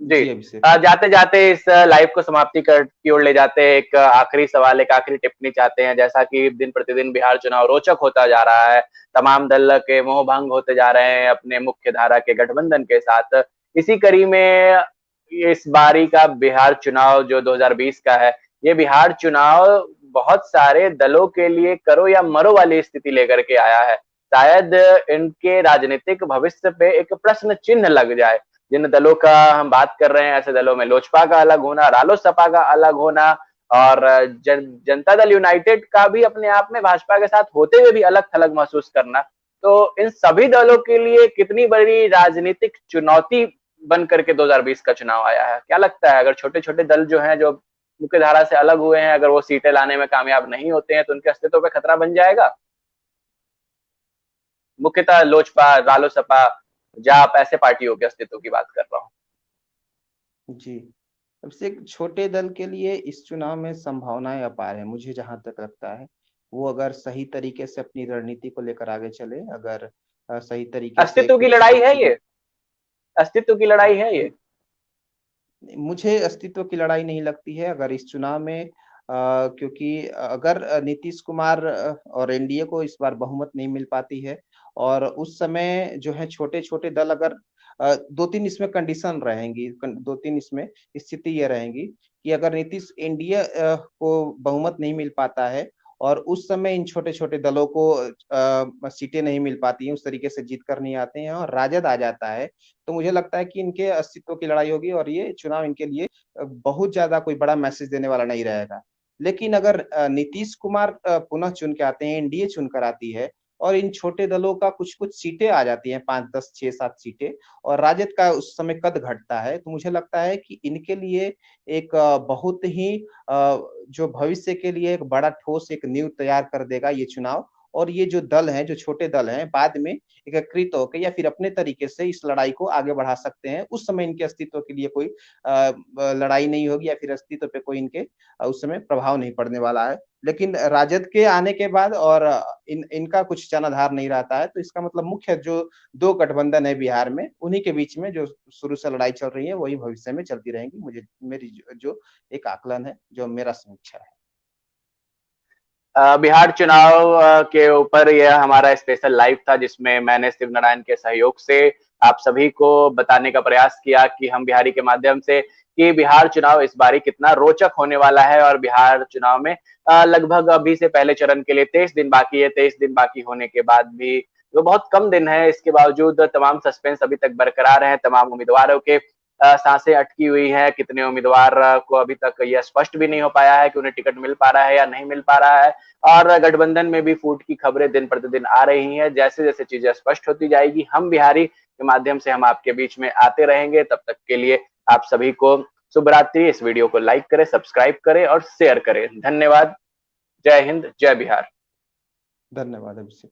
जी, अभिषेक। जाते जाते इस लाइव को समाप्ति की ओर ले जाते हैं, एक आखिरी सवाल, एक आखिरी टिप्पणी चाहते हैं। जैसा कि दिन प्रतिदिन बिहार चुनाव रोचक होता जा रहा है, तमाम दल के मोह भंग होते जा रहे हैं अपने मुख्य धारा के गठबंधन के साथ, इसी कड़ी में इस बारी का बिहार चुनाव जो 2020 का है, ये बिहार चुनाव बहुत सारे दलों के लिए करो या मरो वाली स्थिति लेकर के आया है। शायद इनके राजनीतिक भविष्य पे एक प्रश्न चिन्ह लग जाए। जिन दलों का हम बात कर रहे हैं, ऐसे दलों में लोजपा का अलग होना, रालोसपा का अलग होना, और जनता दल यूनाइटेड का भी अपने आप में भाजपा के साथ होते हुए भी अलग थलग महसूस करना, तो इन सभी दलों के लिए कितनी बड़ी राजनीतिक चुनौती बन करके 2020 का चुनाव आया है? क्या लगता है, अगर छोटे छोटे दल जो हैं, जो मुख्य धारा से अलग हुए हैं, अगर वो सीटें लाने में कामयाब नहीं होते हैं, तो उनके अस्तित्व पे खतरा बन जाएगा? मुख्यतः लोजपा, रालोसपा, जाप, ऐसे पार्टियों के अस्तित्व की बात कर रहा हूँ। जी। सबसे एक छोटे दल के लिए इस चुनाव में संभावनाएँ अपार हैं, मुझे जहाँ तक लगता है। वो अगर सही तरीके से अपनी रणनीति को लेकर आगे चले, अगर सही तरीके से अस्तित्व की कुछ लड़ाई है चीज़ें, ये, अस्तित्व की लड़ाई है ये। मुझे अस्तित्व की लड़ाई नहीं लगती है अगर इस चुनाव में, क्योंकि अगर नीतीश कुमार और एनडीए को इस बार बहुमत नहीं मिल पाती है, और उस समय जो है छोटे-छोटे दल अगर 2-3 इसमें कंडीशन रहेंगी, 2-3 इसमें स्थिति ये रहेंगी कि अगर नीतीश एनडीए को बहुमत नहीं मिल पाता है और उस समय इन छोटे-छोटे दलों को सीटें नहीं मिल पाती हैं, उस तरीके से जीत कर नहीं आते हैं और राजद आ जाता है, तो मुझे लगता है कि इनके अस्तित्व की लड़ाई होगी और ये चुनाव इनके लिए बहुत ज़्यादा कोई बड़ा मैसेज देने वाला नहीं रहेगा। लेकिन अगर नीतीश कुमार पुनः चुन के आते हैं, एनडीए चुनकर आती है और इन छोटे दलों का कुछ-कुछ सीटें आ जाती हैं, 5, 10, 6, 7 सीटें, और राजद का उस समय कद घटता है, तो मुझे लगता है कि इनके लिए एक बहुत ही जो भविष्य के लिए एक बड़ा ठोस एक नींव तैयार कर देगा ये चुनाव, और ये जो दल हैं, जो छोटे दल हैं, बाद में एकत्रित होके या फिर अपने तरीके से इस लड़ाई को आगे बढ़ा सकते हैं। उस समय इनके अस्तित्व के लिए कोई लड़ाई नहीं होगी या फिर अस्तित्व पे कोई इनके उस समय प्रभाव नहीं पड़ने वाला है। लेकिन राजद के आने के बाद और इनका कुछ जनाधार नहीं रहता है, तो इसका मतलब मुख्य जो 2 गठबंधन है बिहार में, उन्हीं के बीच में जो शुरू से लड़ाई चल रही है, वही भविष्य में चलती रहेंगी। मेरी जो एक आकलन है, जो मेरा समीक्षा है। बिहार चुनाव के ऊपर यह हमारा स्पेशल लाइव था, जिसमें मैंने शिव नारायण के सहयोग से आप सभी को बताने का प्रयास किया कि हम बिहारी के माध्यम से कि बिहार चुनाव इस बारी कितना रोचक होने वाला है। और बिहार चुनाव में लगभग अभी से पहले चरण के लिए 23 दिन बाकी है। 23 दिन बाकी होने के बाद भी जो बहुत कम दिन है, इसके बावजूद तमाम सस्पेंस अभी तक बरकरार है। तमाम उम्मीदवारों के सांसें अटकी हुई है। कितने उम्मीदवार को अभी तक यह स्पष्ट भी नहीं हो पाया है कि उन्हें टिकट मिल पा रहा है या नहीं मिल पा रहा है। और गठबंधन में भी फूट की खबरें दिन प्रतिदिन आ रही हैं। जैसे जैसे चीजें स्पष्ट होती जाएगी, हम बिहारी के माध्यम से हम आपके बीच में आते रहेंगे। तब तक के लिए आप सभी को शुभ रात्रि। इस वीडियो को लाइक करें, सब्सक्राइब करें और शेयर करें। धन्यवाद। जय हिंद, जय बिहार। धन्यवाद अभिषेक।